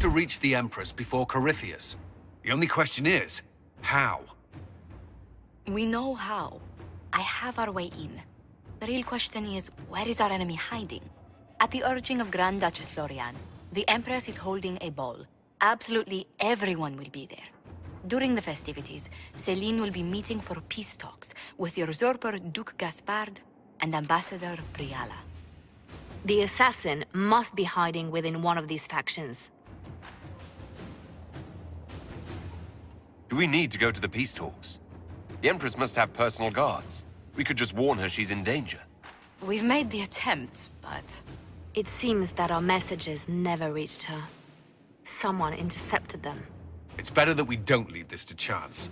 to reach the Empress before Corypheus. The only question is, how? We know how. I have our way in. The real question is, where is our enemy hiding? At the urging of Grand Duchess Florian, the Empress is holding a ball. Absolutely everyone will be there. During the festivities, Celine will be meeting for peace talks with the usurper Duke Gaspard and Ambassador Briala. The assassin must be hiding within one of these factions. Do we need to go to the peace talks? The Empress must have personal guards. We could just warn her she's in danger. We've made the attempt, but... It seems that our messages never reached her. Someone intercepted them. It's better that we don't leave this to chance.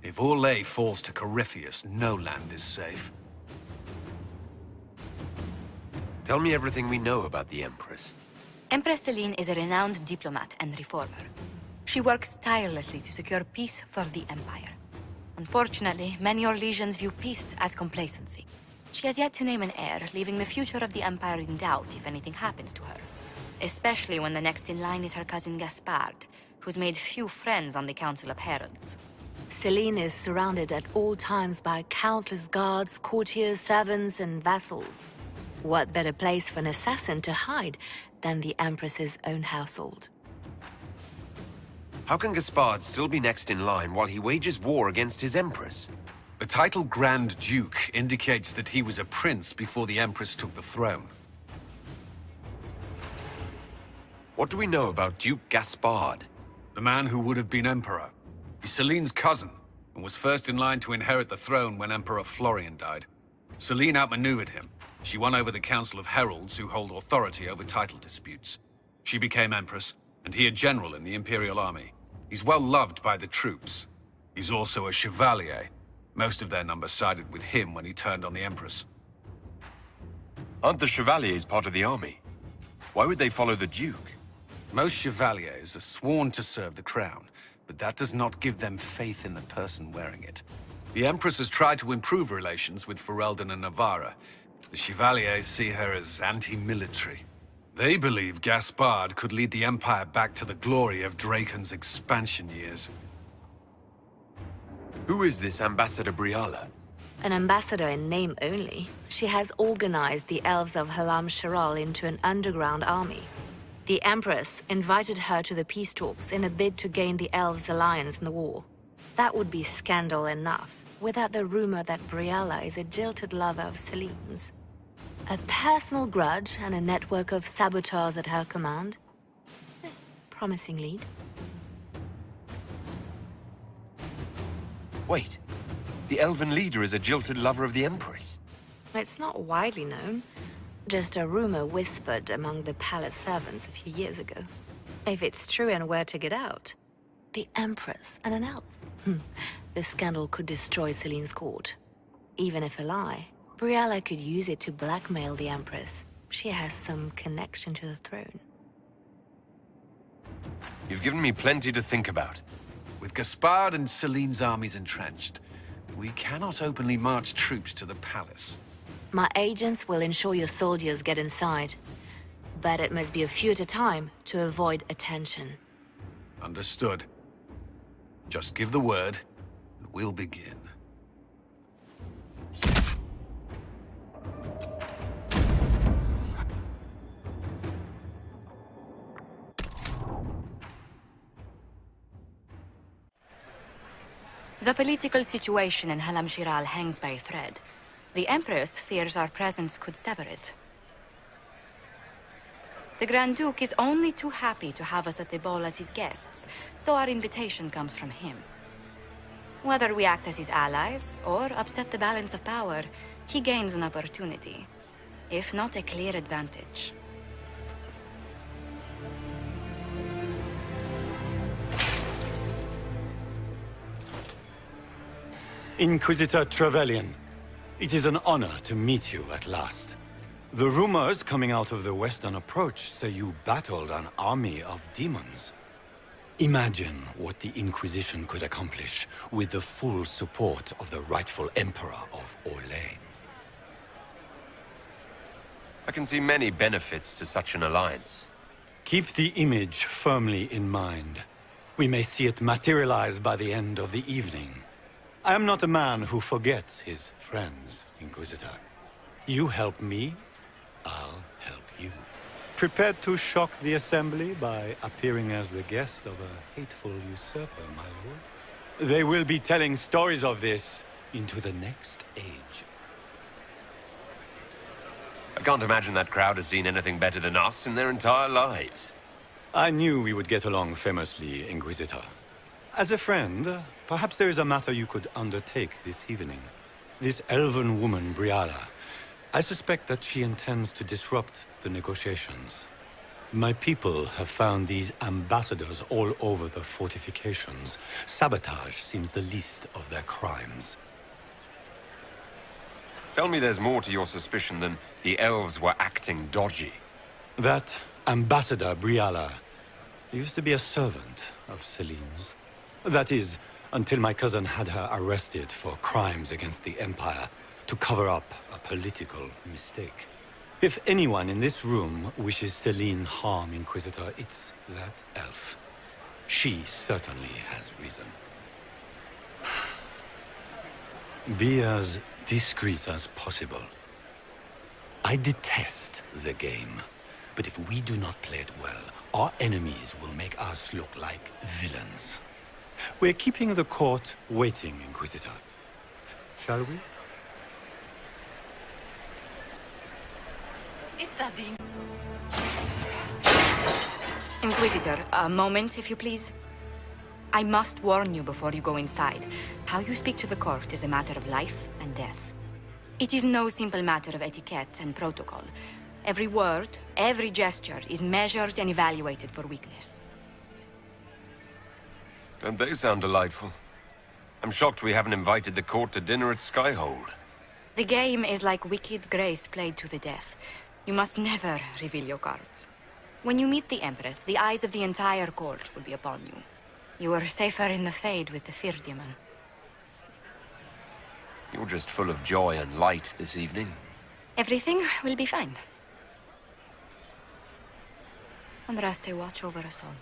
If Orlais falls to Corypheus, no land is safe. Tell me everything we know about the Empress. Empress Celine is a renowned diplomat and reformer. She works tirelessly to secure peace for the Empire. Unfortunately, many Orlesians view peace as complacency. She has yet to name an heir, leaving the future of the Empire in doubt if anything happens to her. Especially when the next in line is her cousin Gaspard, who's made few friends on the Council of Heralds. Celine is surrounded at all times by countless guards, courtiers, servants, and vassals. What better place for an assassin to hide than the Empress's own household? How can Gaspard still be next in line while he wages war against his Empress? The title Grand Duke indicates that he was a prince before the Empress took the throne. What do we know about Duke Gaspard? The man who would have been Emperor. He's Celine's cousin, and was first in line to inherit the throne when Emperor Florian died. Celine outmaneuvered him. She won over the Council of Heralds, who hold authority over title disputes. She became Empress, and he a general in the Imperial Army. He's well loved by the troops. He's also a Chevalier. Most of their number sided with him when he turned on the Empress. Aren't the Chevaliers part of the army? Why would they follow the Duke? Most Chevaliers are sworn to serve the crown, but that does not give them faith in the person wearing it. The Empress has tried to improve relations with Ferelden and Navarra. The Chevaliers see her as anti-military. They believe Gaspard could lead the Empire back to the glory of Draken's expansion years. Who is this Ambassador Briala? An ambassador in name only. She has organized the elves of Halam Sharal into an underground army. The Empress invited her to the peace talks in a bid to gain the elves' alliance in the war. That would be scandal enough, without the rumor that Briala is a jilted lover of Celine's. A personal grudge and a network of saboteurs at her command. Promising lead. Wait, the elven leader is a jilted lover of the Empress. It's not widely known. Just a rumor whispered among the palace servants a few years ago. If it's true and were to get out, the Empress and an elf. The scandal could destroy Celine's court. Even if a lie, Briala could use it to blackmail the Empress. She has some connection to the throne. You've given me plenty to think about. With Gaspard and Celine's armies entrenched, we cannot openly march troops to the palace. My agents will ensure your soldiers get inside. But it must be a few at a time to avoid attention. Understood. Just give the word, and we'll begin. The political situation in Halam Shiral hangs by a thread. The Empress fears our presence could sever it. The Grand Duke is only too happy to have us at the ball as his guests, so our invitation comes from him. Whether we act as his allies, or upset the balance of power, he gains an opportunity, if not a clear advantage. Inquisitor Trevelyan, it is an honor to meet you at last. The rumors coming out of the Western Approach say you battled an army of demons. Imagine what the Inquisition could accomplish with the full support of the rightful Emperor of Orlais. I can see many benefits to such an alliance. Keep the image firmly in mind. We may see it materialize by the end of the evening. I am not a man who forgets his friends, Inquisitor. You help me, I'll help you. Prepared to shock the Assembly by appearing as the guest of a hateful usurper, my lord? They will be telling stories of this into the next age. I can't imagine that crowd has seen anything better than us in their entire lives. I knew we would get along famously, Inquisitor. As a friend, perhaps there is a matter you could undertake this evening. This elven woman, Briala, I suspect that she intends to disrupt the negotiations. My people have found these ambassadors all over the fortifications. Sabotage seems the least of their crimes. Tell me there's more to your suspicion than the elves were acting dodgy. That Ambassador Briala used to be a servant of Celine's. That is, until my cousin had her arrested for crimes against the Empire to cover up a political mistake. If anyone in this room wishes Celine harm, Inquisitor, it's that elf. She certainly has reason. Be as discreet as possible. I detest the game, but if we do not play it well, our enemies will make us look like villains. We're keeping the court waiting, Inquisitor. Shall we? Is that the... Inquisitor, a moment, if you please. I must warn you before you go inside. How you speak to the court is a matter of life and death. It is no simple matter of etiquette and protocol. Every word, every gesture is measured and evaluated for weakness. Don't they sound delightful? I'm shocked we haven't invited the court to dinner at Skyhold. The game is like Wicked Grace played to the death. You must never reveal your cards. When you meet the Empress, the eyes of the entire court will be upon you. You are safer in the Fade with the Fear Demon. You're just full of joy and light this evening. Everything will be fine. Andraste, watch over us all.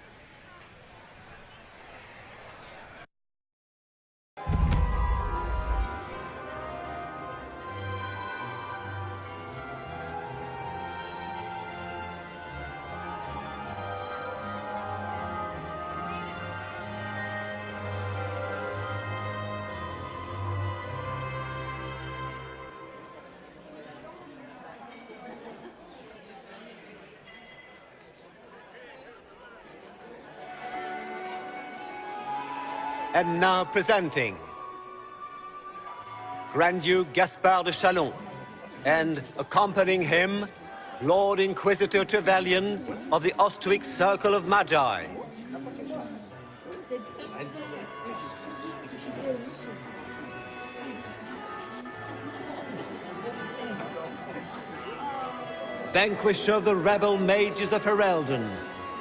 And now presenting Grand Duke Gaspard de Chalon, and accompanying him, Lord Inquisitor Trevelyan of the Ostwick Circle of Magi. Vanquisher of the rebel mages of Ferelden,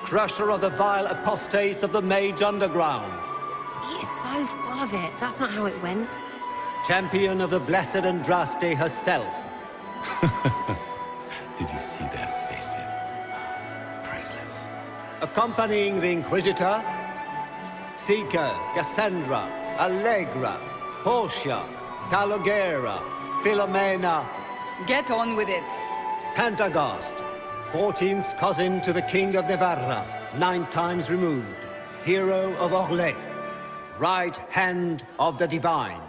crusher of the vile apostates of the Mage Underground. He is so full of it. That's not how it went. Champion of the Blessed Andraste herself. Did you see their faces? Priceless. Accompanying the Inquisitor, Seeker, Cassandra, Allegra, Portia, Calogera, Philomena. Get on with it. Pantagast, 14th cousin to the King of Navarra, 9 times removed, hero of Orlais, right hand of the Divine.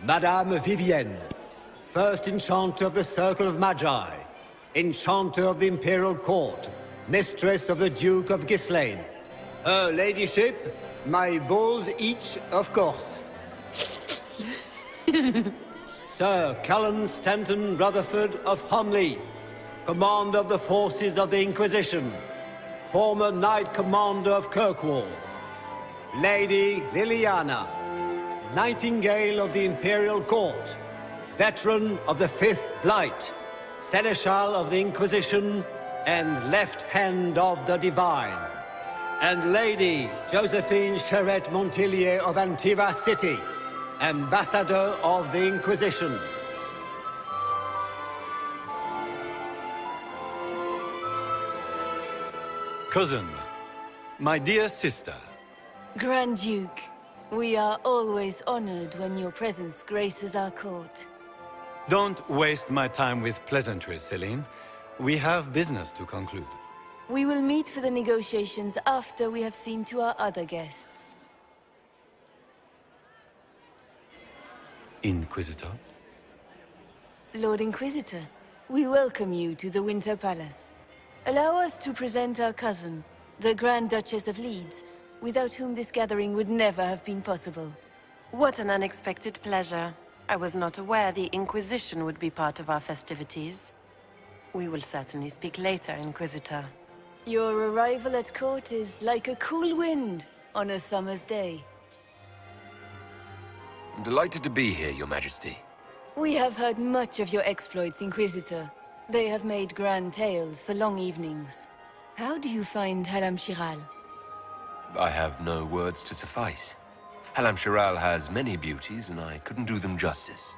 Madame Vivienne, first enchanter of the Circle of Magi, enchanter of the Imperial Court, mistress of the Duke of Ghislaine. Her ladyship, my bulls each, of course. Sir Callan Stanton Rutherford of Hunley, commander of the forces of the Inquisition, former Knight Commander of Kirkwall. Lady Liliana, Nightingale of the Imperial Court, veteran of the 5th Light, Seneschal of the Inquisition, and left hand of the Divine. And Lady Josephine Charette Montillier of Antiva City, Ambassador of the Inquisition. Cousin, my dear sister. Grand Duke, we are always honored when your presence graces our court. Don't waste my time with pleasantries, Celine. We have business to conclude. We will meet for the negotiations after we have seen to our other guests. Inquisitor? Lord Inquisitor, we welcome you to the Winter Palace. Allow us to present our cousin, the Grand Duchess of Leeds, without whom this gathering would never have been possible. What an unexpected pleasure. I was not aware the Inquisition would be part of our festivities. We will certainly speak later, Inquisitor. Your arrival at court is like a cool wind on a summer's day. I'm delighted to be here, Your Majesty. We have heard much of your exploits, Inquisitor. They have made grand tales for long evenings. How do you find Halam Shiral? I have no words to suffice. Halam Shiral has many beauties, and I couldn't do them justice.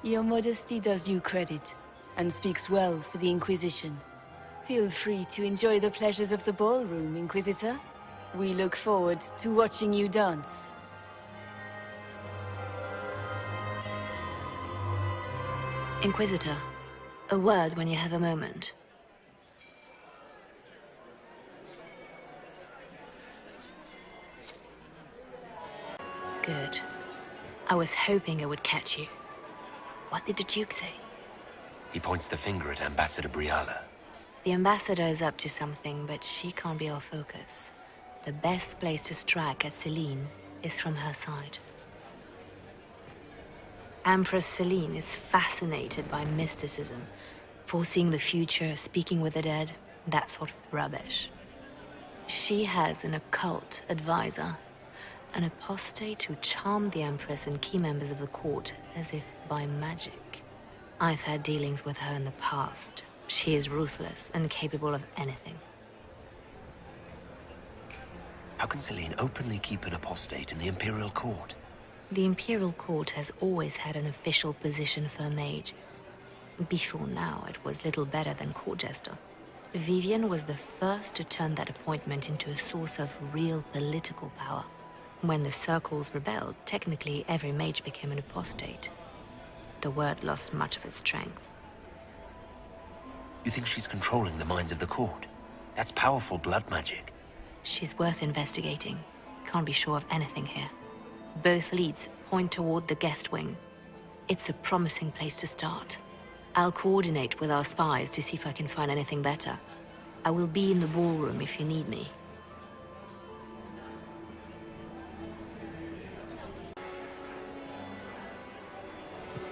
Your modesty does you credit, and speaks well for the Inquisition. Feel free to enjoy the pleasures of the ballroom, Inquisitor. We look forward to watching you dance. Inquisitor, a word when you have a moment. Good. I was hoping I would catch you. What did the Duke say? He points the finger at Ambassador Briala. The Ambassador is up to something, but she can't be our focus. The best place to strike at Celine is from her side. Empress Celine is fascinated by mysticism, foreseeing the future, speaking with the dead, that sort of rubbish. She has an occult advisor, an apostate who charmed the Empress and key members of the court as if by magic. I've had dealings with her in the past. She is ruthless and capable of anything. How can Celine openly keep an apostate in the Imperial Court? The Imperial Court has always had an official position for a mage. Before now, it was little better than court jester. Vivian was the first to turn that appointment into a source of real political power. When the circles rebelled, technically every mage became an apostate. The word lost much of its strength. You think she's controlling the minds of the court? That's powerful blood magic. She's worth investigating. Can't be sure of anything here. Both leads point toward the guest wing. It's a promising place to start. I'll coordinate with our spies to see if I can find anything better. I will be in the ballroom if you need me.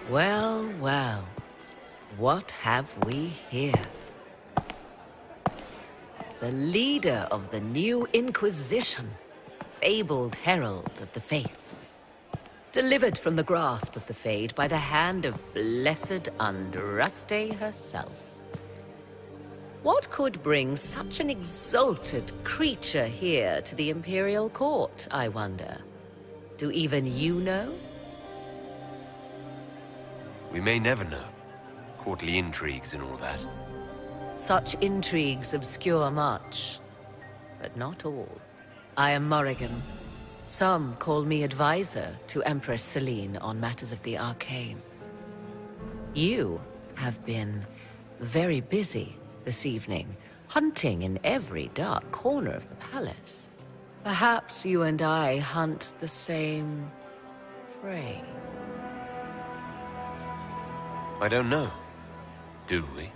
Well, well. What have we here? The leader of the new Inquisition, fabled herald of the faith. Delivered from the grasp of the Fade by the hand of blessed Andraste herself. What could bring such an exalted creature here to the Imperial Court, I wonder? Do even you know? We may never know. Courtly intrigues and all that. Such intrigues obscure much, but not all. I am Morrigan. Some call me advisor to Empress Celine on matters of the arcane. You have been very busy this evening, hunting in every dark corner of the palace. Perhaps you and I hunt the same prey. I don't know. Do we?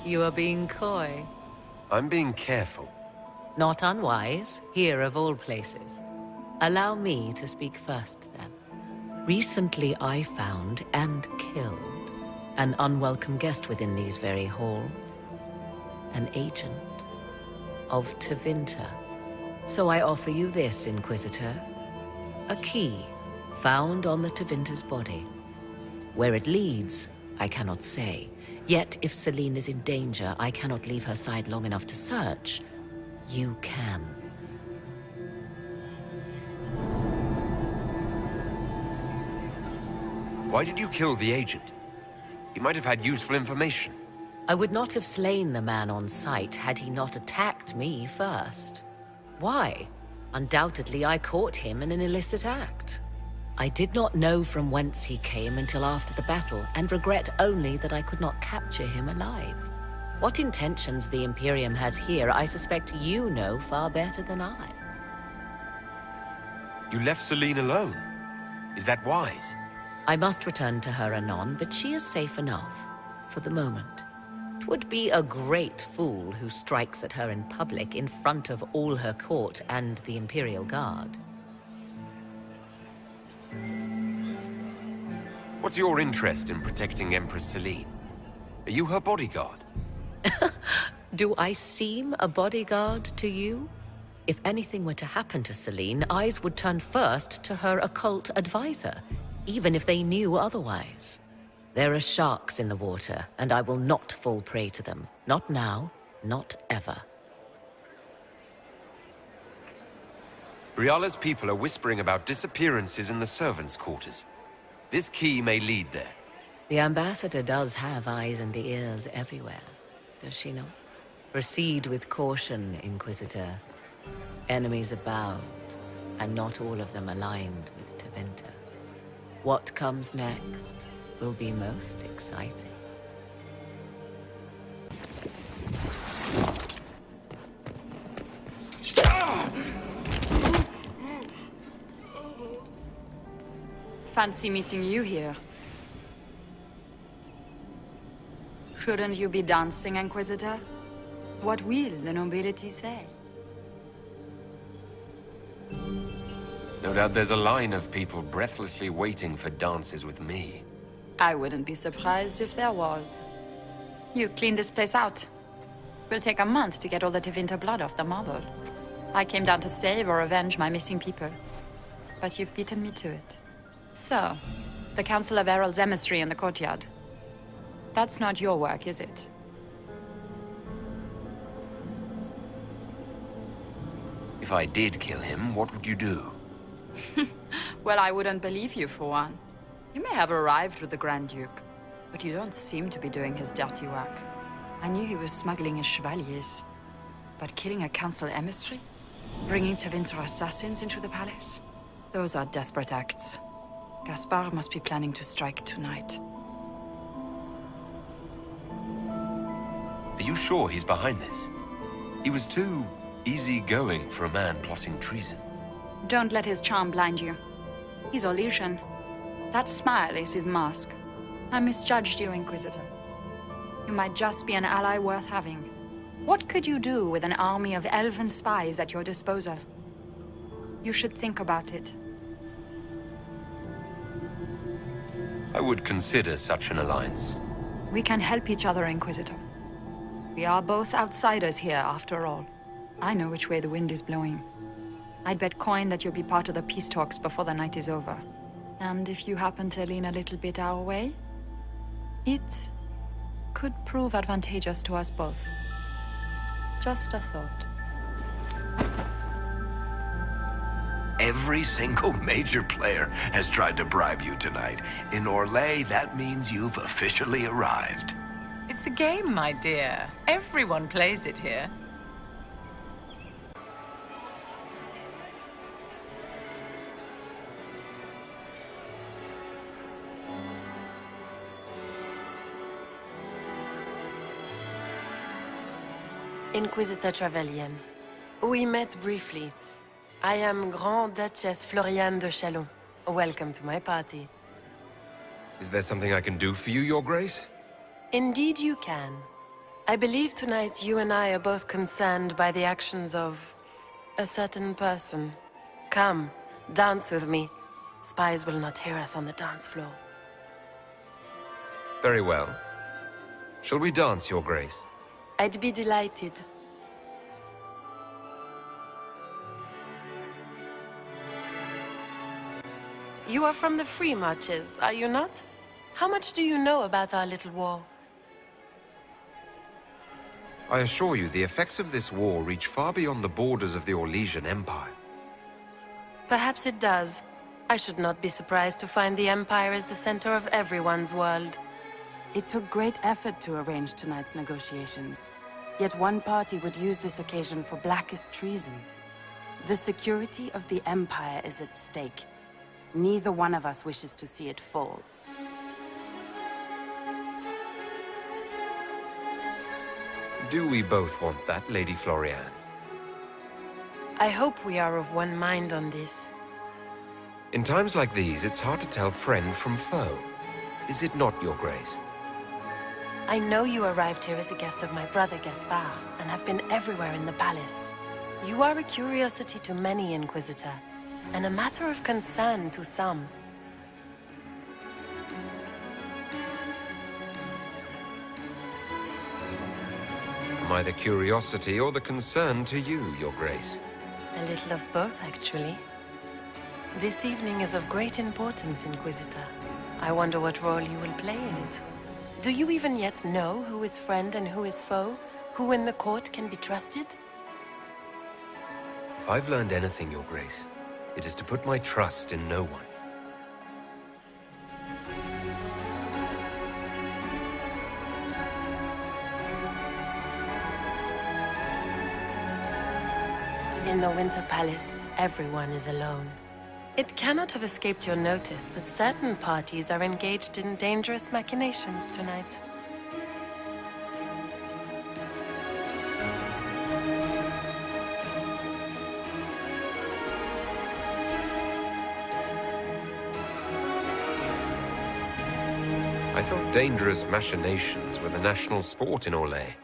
You are being coy. I'm being careful. Not unwise, here of all places. Allow me to speak first, then. Recently I found and killed an unwelcome guest within these very halls. An agent of Tevinter. So I offer you this, Inquisitor. A key found on the Tevinter's body. Where it leads, I cannot say. Yet, if Celine is in danger, I cannot leave her side long enough to search. You can. Why did you kill the agent? He might have had useful information. I would not have slain the man on sight had he not attacked me first. Why? Undoubtedly, I caught him in an illicit act. I did not know from whence he came until after the battle, and regret only that I could not capture him alive. What intentions the Imperium has here, I suspect you know far better than I. You left Celine alone. Is that wise? I must return to her anon, but she is safe enough, for the moment. 'Twould be a great fool who strikes at her in public in front of all her court and the Imperial Guard. What's your interest in protecting Empress Celine? Are you her bodyguard? Do I seem a bodyguard to you? If anything were to happen to Celine, eyes would turn first to her occult advisor, even if they knew otherwise. There are sharks in the water, and I will not fall prey to them. Not now, not ever. Briala's people are whispering about disappearances in the servants' quarters. This key may lead there. The ambassador does have eyes and ears everywhere, does she not? Proceed with caution, Inquisitor. Enemies abound, and not all of them aligned with Tevinter. What comes next will be most exciting. Fancy meeting you here. Shouldn't you be dancing, Inquisitor? What will the nobility say? No doubt there's a line of people breathlessly waiting for dances with me. I wouldn't be surprised if there was. You cleaned this place out. Will take a month to get all the Tevinter blood off the marble. I came down to save or avenge my missing people. But you've beaten me to it. So, the Council of Herald's emissary in the courtyard. That's not your work, is it? If I did kill him, what would you do? Well, I wouldn't believe you, for one. You may have arrived with the Grand Duke, but you don't seem to be doing his dirty work. I knew he was smuggling his chevaliers. But killing a council emissary? Bringing Tevinter assassins into the palace? Those are desperate acts. Gaspard must be planning to strike tonight. Are you sure he's behind this? He was too easygoing for a man plotting treason. Don't let his charm blind you. He's Orlesian. That smile is his mask. I misjudged you, Inquisitor. You might just be an ally worth having. What could you do with an army of elven spies at your disposal? You should think about it. I would consider such an alliance. We can help each other, Inquisitor. We are both outsiders here, after all. I know which way the wind is blowing. I'd bet coin that you'll be part of the peace talks before the night is over. And if you happen to lean a little bit our way, it could prove advantageous to us both. Just a thought. Every single major player has tried to bribe you tonight. In Orlais, that means you've officially arrived. It's the game, my dear. Everyone plays it here. Inquisitor Trevelyan. We met briefly. I am Grand Duchess Floriane de Chalon. Welcome to my party. Is there something I can do for you, Your Grace? Indeed you can. I believe tonight you and I are both concerned by the actions of a certain person. Come, dance with me. Spies will not hear us on the dance floor. Very well. Shall we dance, Your Grace? I'd be delighted. You are from the Free Marches, are you not? How much do you know about our little war? I assure you, the effects of this war reach far beyond the borders of the Orlesian Empire. Perhaps it does. I should not be surprised to find the Empire is the center of everyone's world. It took great effort to arrange tonight's negotiations. Yet one party would use this occasion for blackest treason. The security of the Empire is at stake. Neither one of us wishes to see it fall. Do we both want that, Lady Florian? I hope we are of one mind on this. In times like these, it's hard to tell friend from foe. Is it not, Your Grace? I know you arrived here as a guest of my brother Gaspard, and have been everywhere in the palace. You are a curiosity to many, Inquisitor, and a matter of concern to some. Am I the curiosity or the concern to you, Your Grace? A little of both, actually. This evening is of great importance, Inquisitor. I wonder what role you will play in it. Do you even yet know who is friend and who is foe? Who in the court can be trusted? If I've learned anything, Your Grace, it is to put my trust in no one. In the Winter Palace, everyone is alone. It cannot have escaped your notice that certain parties are engaged in dangerous machinations tonight. I thought dangerous machinations were the national sport in Orlais.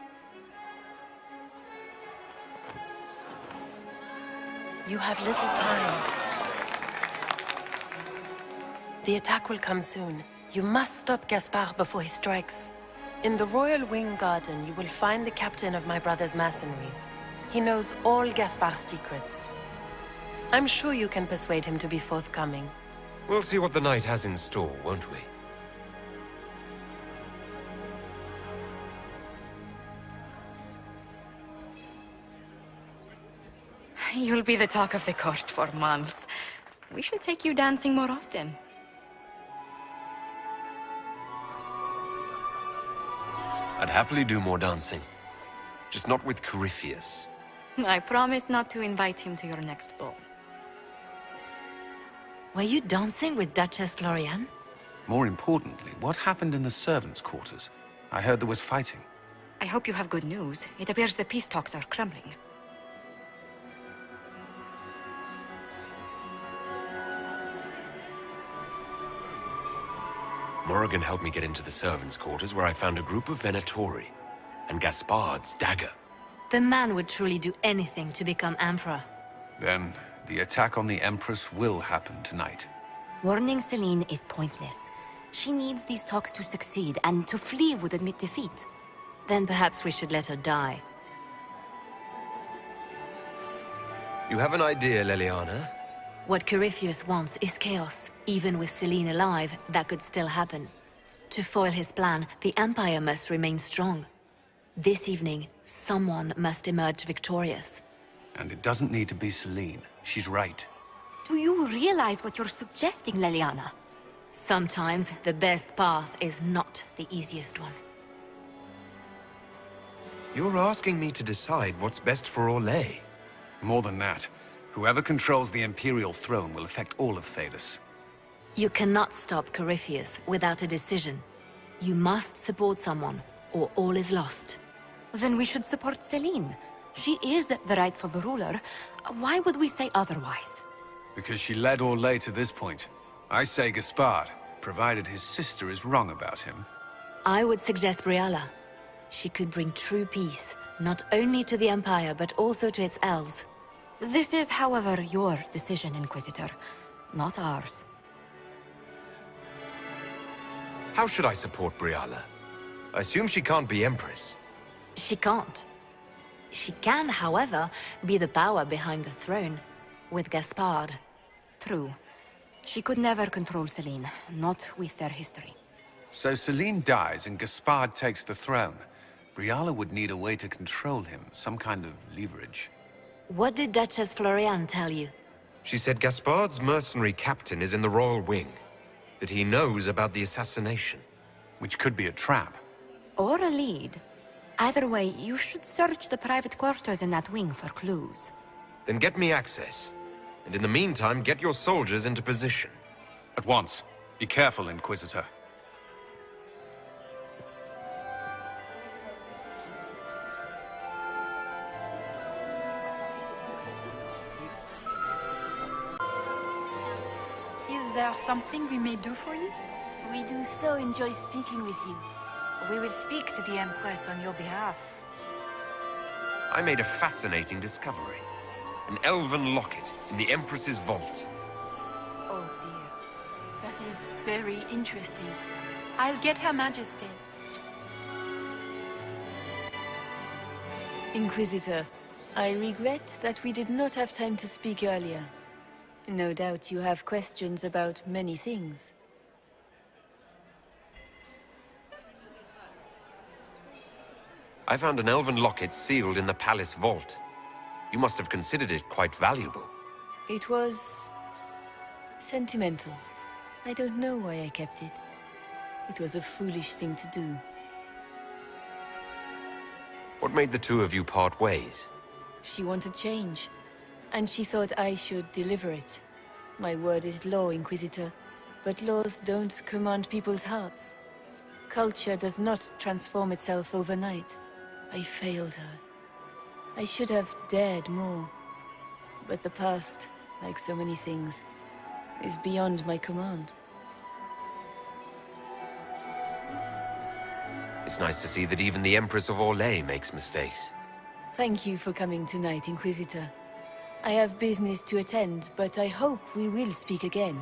You have little time. The attack will come soon. You must stop Gaspard before he strikes. In the Royal Wing Garden, you will find the captain of my brother's mercenaries. He knows all Gaspard's secrets. I'm sure you can persuade him to be forthcoming. We'll see what the night has in store, won't we? You'll be the talk of the court for months. We should take you dancing more often. I'd happily do more dancing. Just not with Corypheus. I promise not to invite him to your next ball. Were you dancing with Duchess Florian? More importantly, what happened in the servants' quarters? I heard there was fighting. I hope you have good news. It appears the peace talks are crumbling. Morrigan helped me get into the servants' quarters where I found a group of Venatori and Gaspard's dagger. The man would truly do anything to become Emperor. Then, the attack on the Empress will happen tonight. Warning Celine is pointless. She needs these talks to succeed, and to flee would admit defeat. Then perhaps we should let her die. You have an idea, Leliana? What Corypheus wants is chaos. Even with Celine alive, that could still happen. To foil his plan, the Empire must remain strong. This evening, someone must emerge victorious. And it doesn't need to be Celine. She's right. Do you realize what you're suggesting, Leliana? Sometimes the best path is not the easiest one. You're asking me to decide what's best for Orlais. More than that, whoever controls the Imperial throne will affect all of Thedas. You cannot stop Corypheus without a decision. You must support someone, or all is lost. Then we should support Celine. She is the rightful ruler. Why would we say otherwise? Because she led Orlais to this point. I say Gaspard, provided his sister is wrong about him. I would suggest Briala. She could bring true peace, not only to the Empire, but also to its elves. This is, however, your decision, Inquisitor, not ours. How should I support Briala? I assume she can't be Empress. She can't. She can, however, be the power behind the throne, with Gaspard. True. She could never control Celine, not with their history. So Celine dies and Gaspard takes the throne. Briala would need a way to control him, some kind of leverage. What did Duchess Florian tell you? She said Gaspard's mercenary captain is in the Royal Wing, that he knows about the assassination. which could be a trap. Or a lead. Either way, you should search the private quarters in that wing for clues. Then get me access. And in the meantime, get your soldiers into position. At once. Be careful, Inquisitor. Is there something we may do for you? We do so enjoy speaking with you. We will speak to the Empress on your behalf. I made a fascinating discovery. An elven locket in the Empress's vault. Oh dear. That is very interesting. I'll get Her Majesty. Inquisitor, I regret that we did not have time to speak earlier. No doubt you have questions about many things. I found an elven locket sealed in the palace vault. You must have considered it quite valuable. It was sentimental. I don't know why I kept it. It was a foolish thing to do. What made the two of you part ways? She wanted change, and she thought I should deliver it. My word is law, Inquisitor, but laws don't command people's hearts. Culture does not transform itself overnight. I failed her. I should have dared more. But the past, like so many things, is beyond my command. It's nice to see that even the Empress of Orlais makes mistakes. Thank you for coming tonight, Inquisitor. I have business to attend, but I hope we will speak again.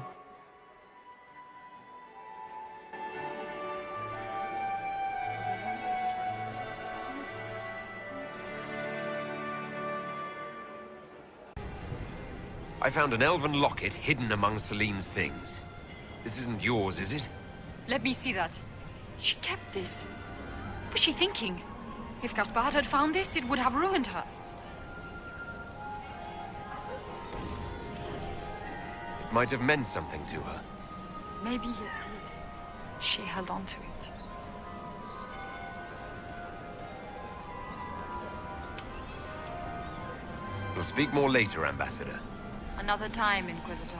I found an elven locket hidden among Celine's things. This isn't yours, is it? Let me see that. She kept this. What was she thinking? If Gaspard had found this, it would have ruined her. It might have meant something to her. Maybe it did. She held on to it. We'll speak more later, Ambassador. Another time, Inquisitor.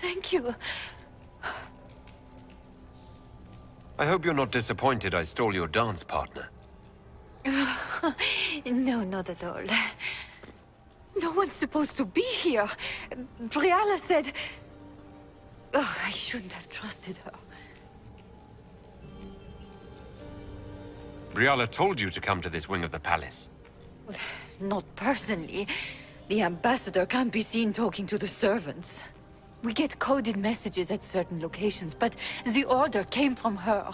Thank you. I hope you're not disappointed I stole your dance partner. No, not at all. No one's supposed to be here. Briala said... Oh, I shouldn't have trusted her. Briala told you to come to this wing of the palace. Not personally. The ambassador can't be seen talking to the servants. We get coded messages at certain locations, but the order came from her.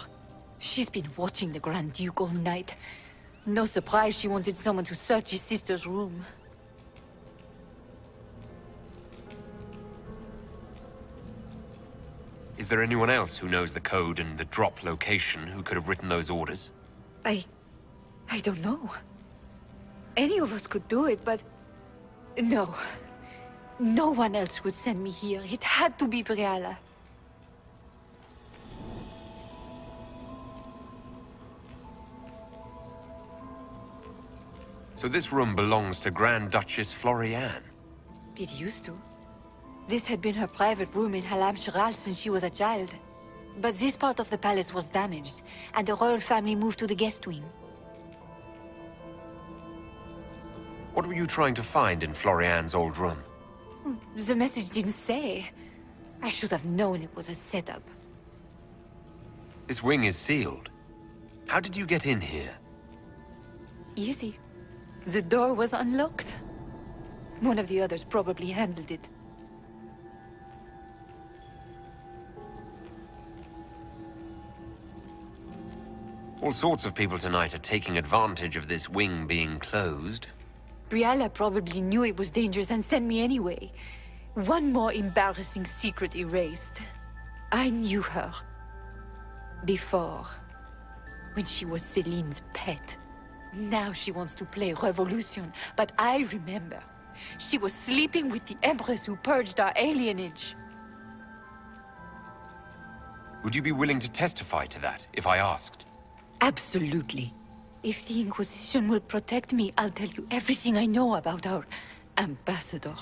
She's been watching the Grand Duke all night. No surprise she wanted someone to search his sister's room. Is there anyone else who knows the code and the drop location who could have written those orders? I don't know. Any of us could do it, but... No. No one else would send me here. It had to be Briala. So this room belongs to Grand Duchess Florian? It used to. This had been her private room in Halam Shiral since she was a child. But this part of the palace was damaged, and the royal family moved to the guest wing. What were you trying to find in Florian's old room? The message didn't say. I should have known it was a setup. This wing is sealed. How did you get in here? Easy. The door was unlocked. One of the others probably handled it. All sorts of people tonight are taking advantage of this wing being closed. Briala probably knew it was dangerous and sent me anyway. One more embarrassing secret erased. I knew her. Before. When she was Celine's pet. Now she wants to play revolution, but I remember. She was sleeping with the Empress who purged our alienage. Would you be willing to testify to that, if I asked? Absolutely. If the Inquisition will protect me, I'll tell you everything I know about our ambassador.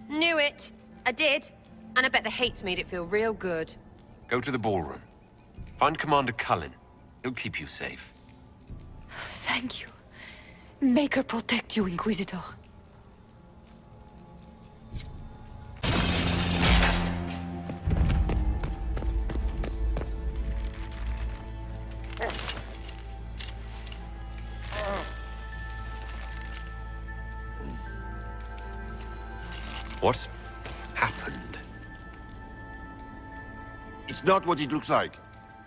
Knew it. I did. And I bet the hates made it feel real good. Go to the ballroom. Find Commander Cullen. He'll keep you safe. Thank you. Make her protect you, Inquisitor. What happened? It's not what it looks like.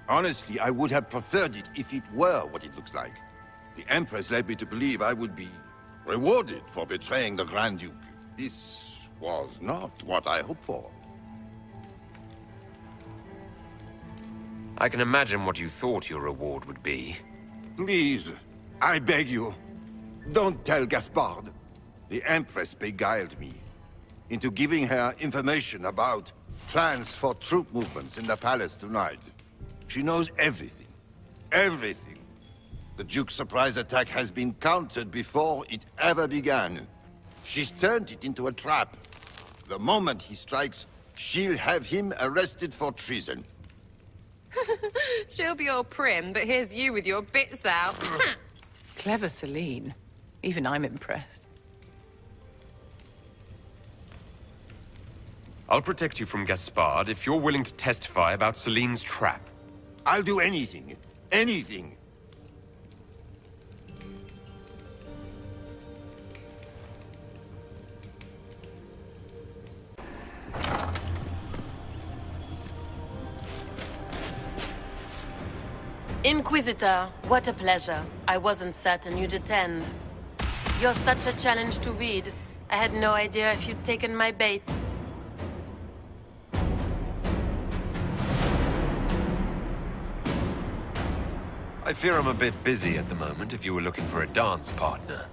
Honestly, I would have preferred it if it were what it looks like. The Empress led me to believe I would be rewarded for betraying the Grand Duke. This was not what I hoped for. I can imagine what you thought your reward would be. Please, I beg you, don't tell Gaspard. The Empress beguiled me into giving her information about plans for troop movements in the palace tonight. She knows everything. Everything. The Duke's surprise attack has been countered before it ever began. She's turned it into a trap. The moment he strikes, she'll have him arrested for treason. She'll be all prim, but here's you with your bits out. Clever Celine. Even I'm impressed. I'll protect you from Gaspard if you're willing to testify about Celine's trap. I'll do anything. Anything. Inquisitor, what a pleasure. I wasn't certain you'd attend. You're such a challenge to read. I had no idea if you'd taken my bait. I fear I'm a bit busy at the moment if you were looking for a dance partner.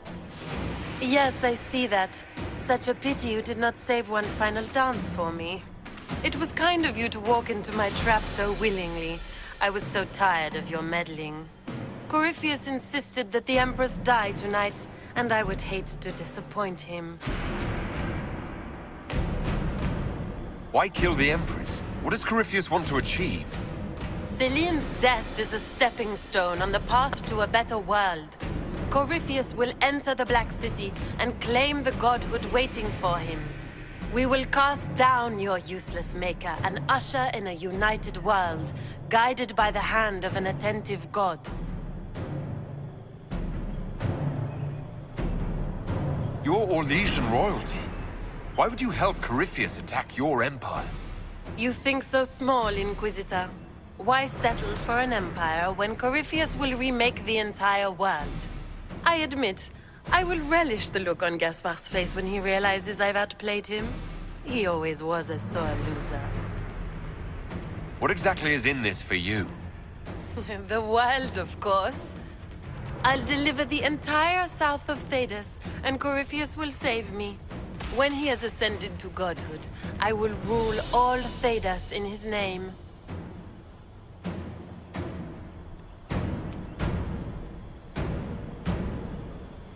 Yes, I see that. Such a pity you did not save one final dance for me. It was kind of you to walk into my trap so willingly. I was so tired of your meddling. Corypheus insisted that the Empress die tonight, and I would hate to disappoint him. Why kill the Empress? What does Corypheus want to achieve? Celine's death is a stepping stone on the path to a better world. Corypheus will enter the Black City and claim the godhood waiting for him. We will cast down your useless maker and usher in a united world, guided by the hand of an attentive god. You're Orlesian royalty. Why would you help Corypheus attack your empire? You think so small, Inquisitor. Why settle for an empire when Corypheus will remake the entire world? I admit, I will relish the look on Gaspard's face when he realizes I've outplayed him. He always was a sore loser. What exactly is in this for you? The world, of course. I'll deliver the entire south of Thedas, and Corypheus will save me. When he has ascended to godhood, I will rule all Thedas in his name.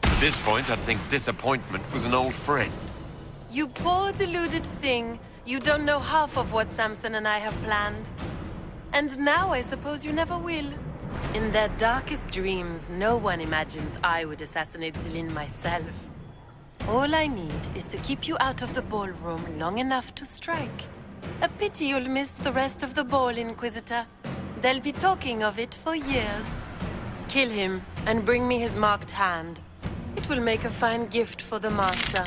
At this point, I'd think disappointment was an old friend. You poor deluded thing. You don't know half of what Samson and I have planned. And now I suppose you never will. In their darkest dreams, no one imagines I would assassinate Celine myself. All I need is to keep you out of the ballroom long enough to strike. A pity you'll miss the rest of the ball, Inquisitor. They'll be talking of it for years. Kill him and bring me his marked hand. It will make a fine gift for the Master.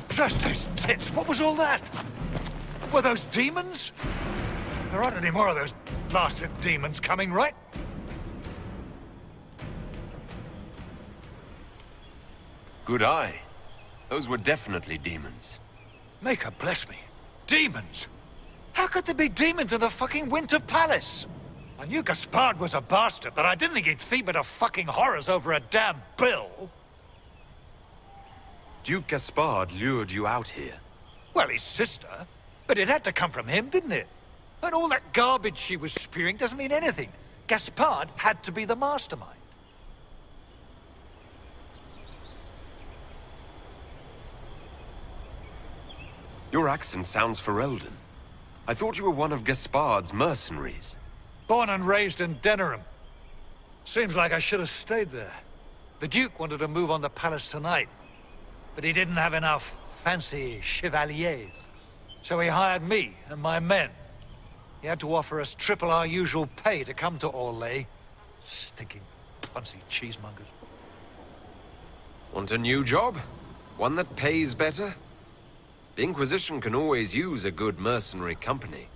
Just those tits. What was all that? Were those demons? There aren't any more of those blasted demons coming, right? Good eye. Those were definitely demons. Maker bless me. Demons? How could there be demons in the fucking Winter Palace? I knew Gaspard was a bastard, but I didn't think he'd feed me to fucking horrors over a damn bill. Duke Gaspard lured you out here. Well, his sister. But it had to come from him, didn't it? And all that garbage she was spewing doesn't mean anything. Gaspard had to be the mastermind. Your accent sounds Ferelden. I thought you were one of Gaspard's mercenaries. Born and raised in Denerim. Seems like I should have stayed there. The Duke wanted to move on the palace tonight, but he didn't have enough fancy chevaliers. So he hired me and my men. He had to offer us triple our usual pay to come to Orlais. Stinking, punsy cheesemongers. Want a new job? One that pays better? The Inquisition can always use a good mercenary company.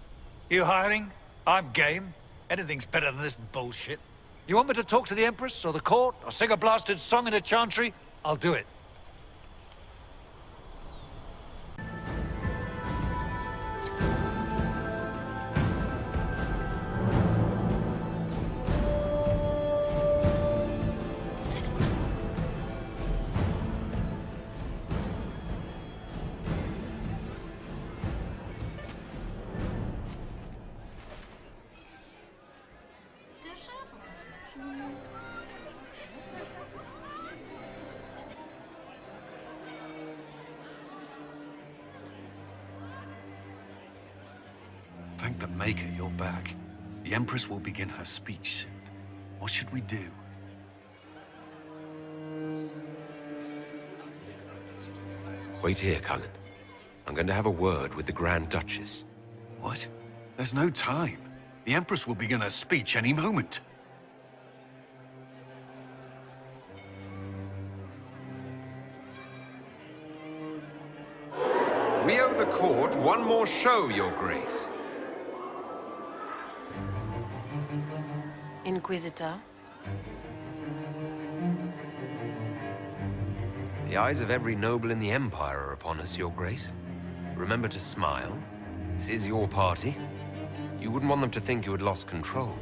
You hiring? I'm game. Anything's better than this bullshit. You want me to talk to the Empress or the court or sing a blasted song in a chantry? I'll do it. Thank the Maker you're back. The Empress will begin her speech soon. What should we do? Wait here, Cullen. I'm going to have a word with the Grand Duchess. What? There's no time. The Empress will begin her speech any moment. We owe the court one more show, Your Grace. Inquisitor? The eyes of every noble in the Empire are upon us, Your Grace. Remember to smile. This is your party. You wouldn't want them to think you had lost control.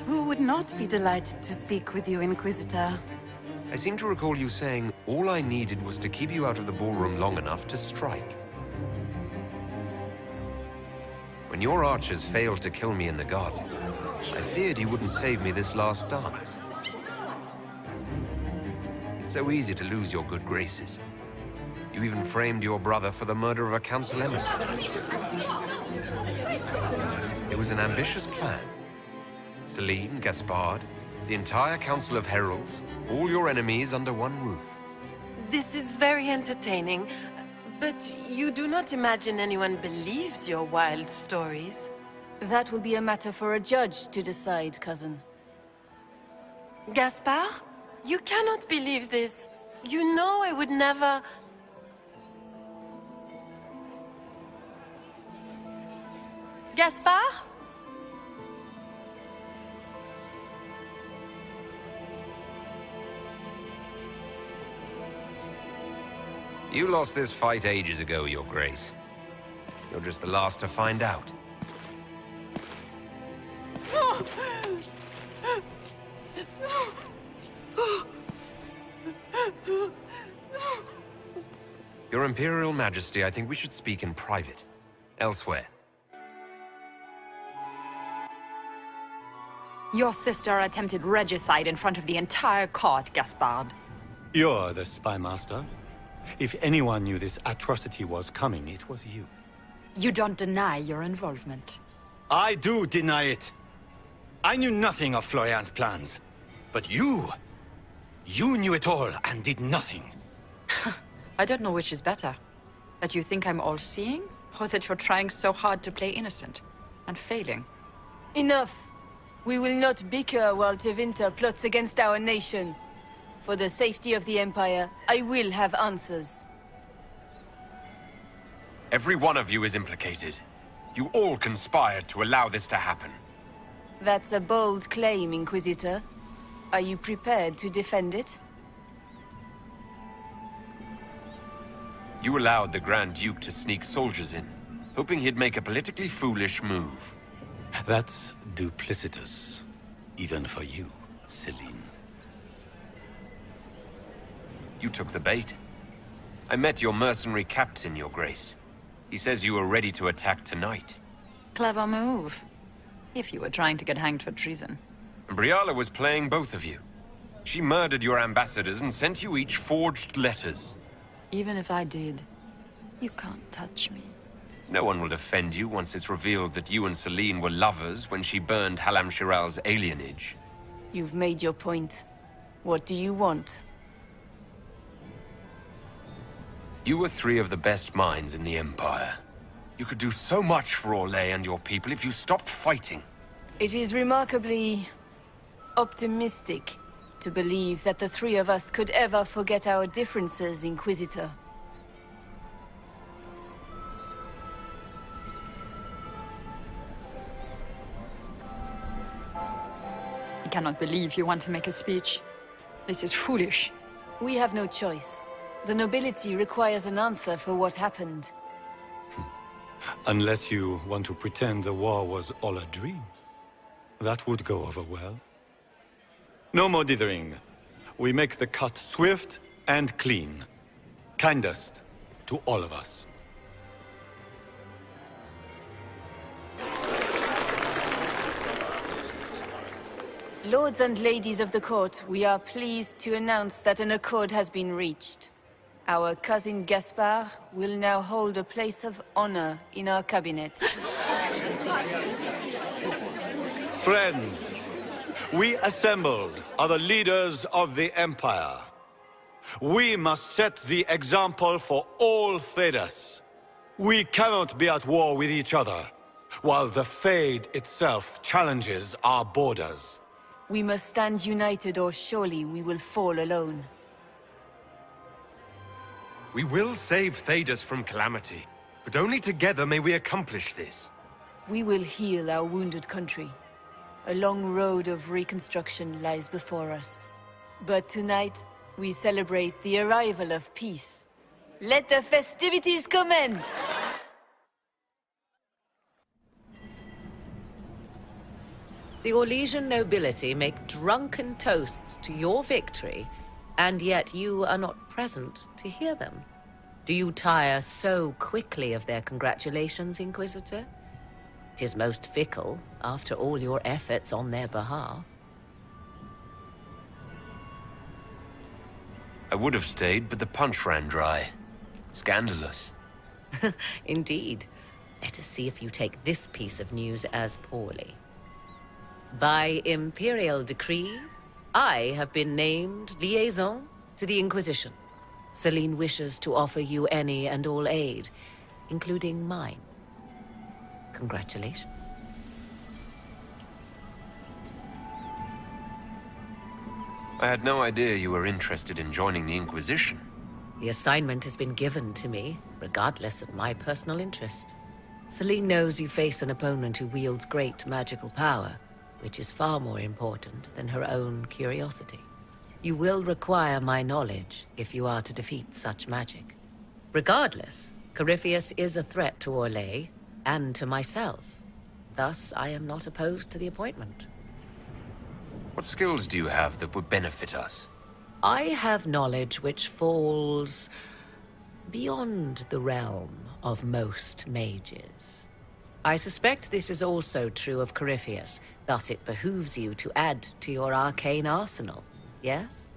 Who would not be delighted to speak with you, Inquisitor? I seem to recall you saying all I needed was to keep you out of the ballroom long enough to strike. When your archers failed to kill me in the garden, I feared you wouldn't save me this last dance. It's so easy to lose your good graces. You even framed your brother for the murder of a council emissary. It was an ambitious plan. Celine, Gaspard, the entire Council of Heralds, all your enemies under one roof. This is very entertaining, but you do not imagine anyone believes your wild stories? That will be a matter for a judge to decide, cousin. Gaspard? You cannot believe this. You know I would never... Gaspard? You lost this fight ages ago, Your Grace. You're just the last to find out. Your Imperial Majesty, I think we should speak in private. Elsewhere. Your sister attempted regicide in front of the entire court, Gaspard. You're the spy master. If anyone knew this atrocity was coming, it was you. You don't deny your involvement. I do deny it. I knew nothing of Florian's plans. But you knew it all and did nothing. I don't know which is better. That you think I'm all-seeing, or that you're trying so hard to play innocent, and failing. Enough! We will not bicker while Tevinter plots against our nation. For the safety of the Empire, I will have answers. Every one of you is implicated. You all conspired to allow this to happen. That's a bold claim, Inquisitor. Are you prepared to defend it? You allowed the Grand Duke to sneak soldiers in, hoping he'd make a politically foolish move. That's duplicitous, even for you, Celine. You took the bait. I met your mercenary captain, Your Grace. He says you were ready to attack tonight. Clever move. If you were trying to get hanged for treason. Briala was playing both of you. She murdered your ambassadors and sent you each forged letters. Even if I did, you can't touch me. No one will defend you once it's revealed that you and Celine were lovers when she burned Halam Shiral's alienage. You've made your point. What do you want? You were three of the best minds in the Empire. You could do so much for Orlais and your people if you stopped fighting. It is remarkably optimistic to believe that the three of us could ever forget our differences, Inquisitor. I cannot believe you want to make a speech. This is foolish. We have no choice. The nobility requires an answer for what happened. Unless you want to pretend the war was all a dream. That would go over well. No more dithering. We make the cut swift and clean. Kindest to all of us. Lords and ladies of the court, we are pleased to announce that an accord has been reached. Our cousin Gaspard will now hold a place of honor in our cabinet. Friends, we assembled are the leaders of the Empire. We must set the example for all Thedas. We cannot be at war with each other, while the Fade itself challenges our borders. We must stand united or surely we will fall alone. We will save Thedas from calamity, but only together may we accomplish this. We will heal our wounded country. A long road of reconstruction lies before us. But tonight, we celebrate the arrival of peace. Let the festivities commence! The Orlesian nobility make drunken toasts to your victory, and yet you are not present to hear them. Do you tire so quickly of their congratulations, Inquisitor? 'Tis most fickle, after all your efforts on their behalf. I would have stayed, but the punch ran dry. Scandalous. Indeed. Let us see if you take this piece of news as poorly. By imperial decree, I have been named liaison to the Inquisition. Celine wishes to offer you any and all aid, including mine. Congratulations. I had no idea you were interested in joining the Inquisition. The assignment has been given to me, regardless of my personal interest. Celine knows you face an opponent who wields great magical power, which is far more important than her own curiosity. You will require my knowledge if you are to defeat such magic. Regardless, Corypheus is a threat to Orlais and to myself. Thus, I am not opposed to the appointment. What skills do you have that would benefit us? I have knowledge which falls beyond the realm of most mages. I suspect this is also true of Corypheus, thus it behooves you to add to your arcane arsenal, yes?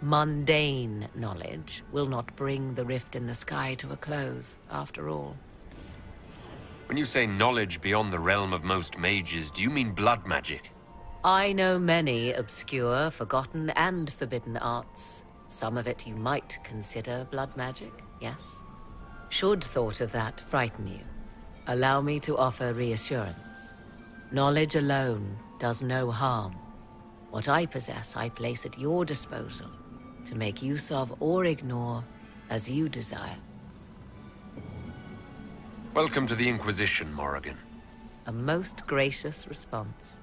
Mundane knowledge will not bring the rift in the sky to a close, after all. When you say knowledge beyond the realm of most mages, do you mean blood magic? I know many obscure, forgotten, and forbidden arts. Some of it you might consider blood magic, yes? Should thought of that frighten you, allow me to offer reassurance. Knowledge alone does no harm. What I possess, I place at your disposal to make use of or ignore as you desire. Welcome to the Inquisition, Morrigan. A most gracious response.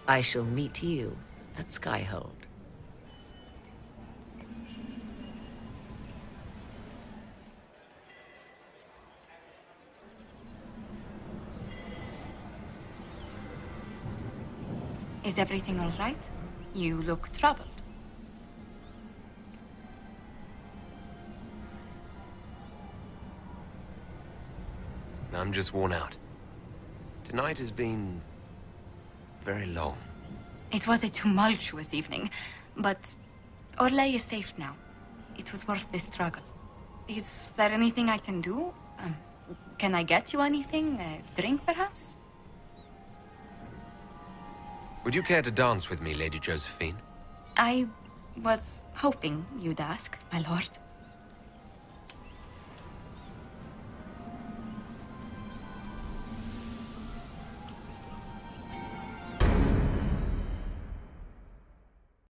I shall meet you at Skyhold. Is everything all right? You look troubled. I'm just worn out. Tonight has been very long. It was a tumultuous evening, but Orlais is safe now. It was worth the struggle. Is there anything I can do? Can I get you anything? A drink, perhaps? Would you care to dance with me, Lady Josephine? I was hoping you'd ask, my lord.